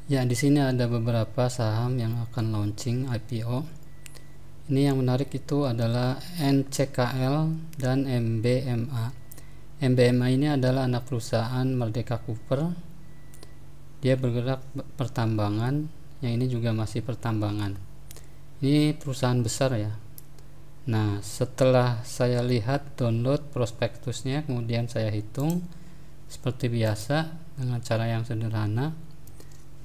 Ya, di sini ada beberapa saham yang akan launching IPO. Ini yang menarik itu adalah NCKL dan MBMA. MBMA ini adalah anak perusahaan Merdeka Cooper. Dia bergerak pertambangan, yang ini juga masih pertambangan. Ini perusahaan besar ya. Nah, setelah saya lihat download prospektusnya, kemudian saya hitung seperti biasa dengan cara yang sederhana.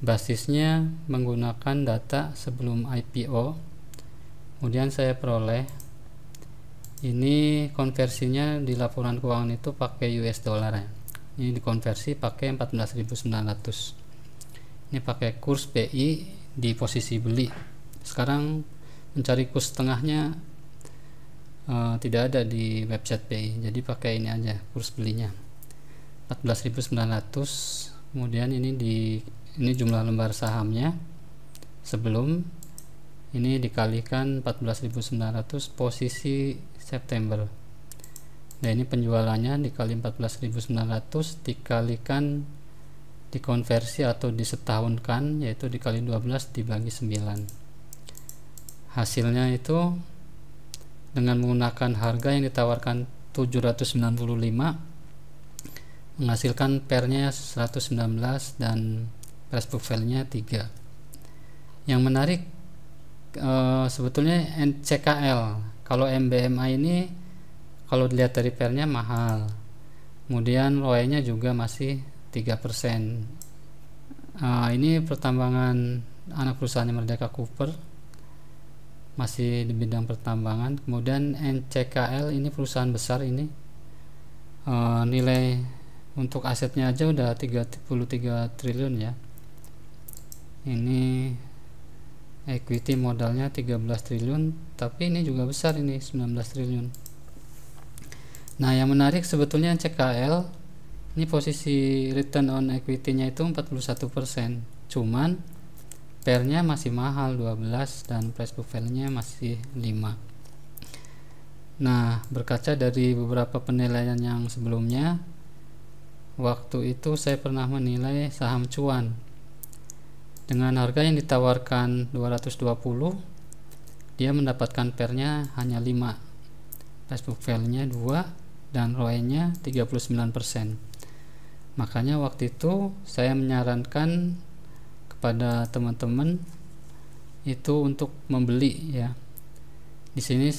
Basisnya menggunakan data sebelum IPO, kemudian saya peroleh ini konversinya di laporan keuangan itu pakai US dollar ya. Ini dikonversi pakai 14.900. Ini pakai kurs BI di posisi beli. Sekarang mencari kurs tengahnya tidak ada di website BI, jadi pakai ini aja kurs belinya 14.900. kemudian ini jumlah lembar sahamnya sebelum ini dikalikan 14.900 posisi September. Nah, ini penjualannya dikali 14.900 dikalikan dikonversi atau disetahunkan, yaitu dikali 12 dibagi 9. Hasilnya itu dengan menggunakan harga yang ditawarkan 795 menghasilkan pernya 119 dan price book value-nya 3. Yang menarik sebetulnya NCKL. Kalau MBMA ini kalau dilihat dari pernya mahal, kemudian ROE-nya juga masih 3%. Ini pertambangan anak perusahaannya Merdeka Cooper, masih di bidang pertambangan. Kemudian NCKL ini perusahaan besar ini, nilai untuk asetnya aja udah 33 triliun ya. Ini equity modalnya 13 triliun, tapi ini juga besar, ini 19 triliun. Nah, yang menarik sebetulnya NCKL ini posisi return on equity-nya itu 41%, cuman pernya masih mahal 12 dan price book value-nya masih 5. Nah, berkaca dari beberapa penilaian yang sebelumnya, waktu itu saya pernah menilai saham cuan dengan harga yang ditawarkan 220, dia mendapatkan pernya hanya 5, price book value-nya 2 dan ROE-nya 39%. Makanya waktu itu saya menyarankan kepada teman-teman itu untuk membeli ya. Di sini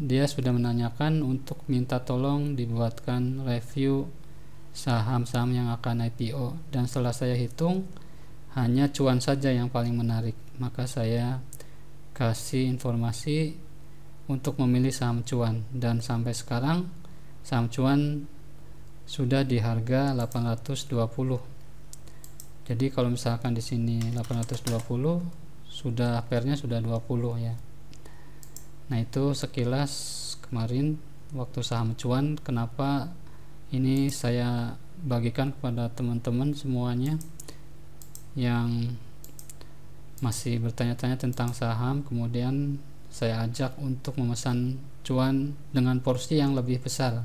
dia sudah menanyakan untuk minta tolong dibuatkan review saham-saham yang akan IPO, dan setelah saya hitung hanya cuan saja yang paling menarik, maka saya kasih informasi untuk memilih saham cuan, dan sampai sekarang saham cuan sudah di harga 820. Jadi kalau misalkan di sini 820 sudah pernya sudah 20 ya. Nah, itu sekilas kemarin waktu saham cuan. Kenapa ini saya bagikan kepada teman-teman semuanya yang masih bertanya-tanya tentang saham, kemudian saya ajak untuk memesan cuan dengan porsi yang lebih besar.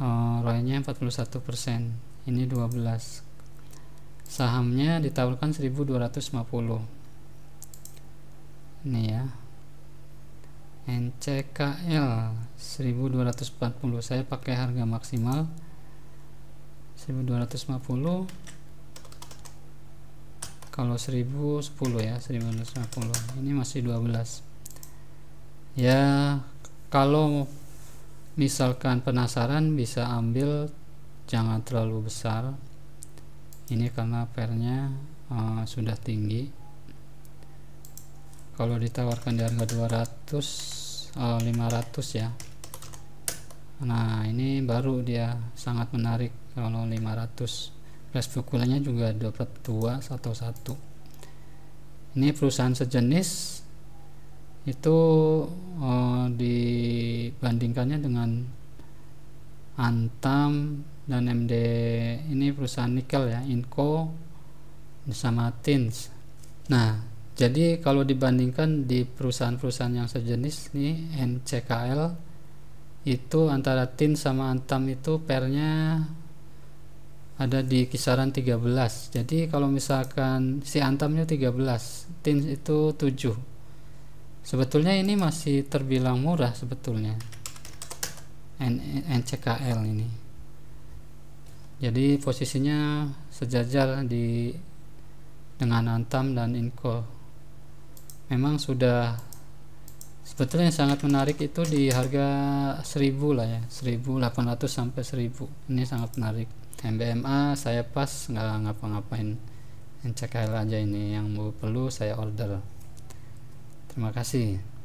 ROE-nya 41%, ini 12. Sahamnya ditawarkan 1.250. Ini ya, NCKL 1.240. Saya pakai harga maksimal 1.250. Kalau 1.010 ya, 1.250. Ini masih 12. Ya, kalau misalkan penasaran bisa ambil, jangan terlalu besar. Ini karena pernya sudah tinggi. Kalau ditawarkan di harga 200, 500 ya. Nah, ini baru dia sangat menarik kalau 500. Price book value-nya juga dapat 2 atau 1. Ini perusahaan sejenis itu dibandingkannya dengan Antam dan MD, ini perusahaan nikel ya, Inco sama Tins. Nah, jadi kalau dibandingkan di perusahaan-perusahaan yang sejenis nih, NCKL itu antara Tins sama Antam itu pernya ada di kisaran 13. Jadi kalau misalkan si Antamnya 13, Tins itu 7. Sebetulnya ini masih terbilang murah sebetulnya, NCKL ini. Jadi posisinya sejajar dengan Antam dan Inco. Memang sudah, sebetulnya yang sangat menarik itu di harga 1000 lah ya, 1800 sampai 1000. Ini sangat menarik. MBMA saya pas, nggak ngapa-ngapain. NCKL aja ini yang perlu saya order. Terima kasih.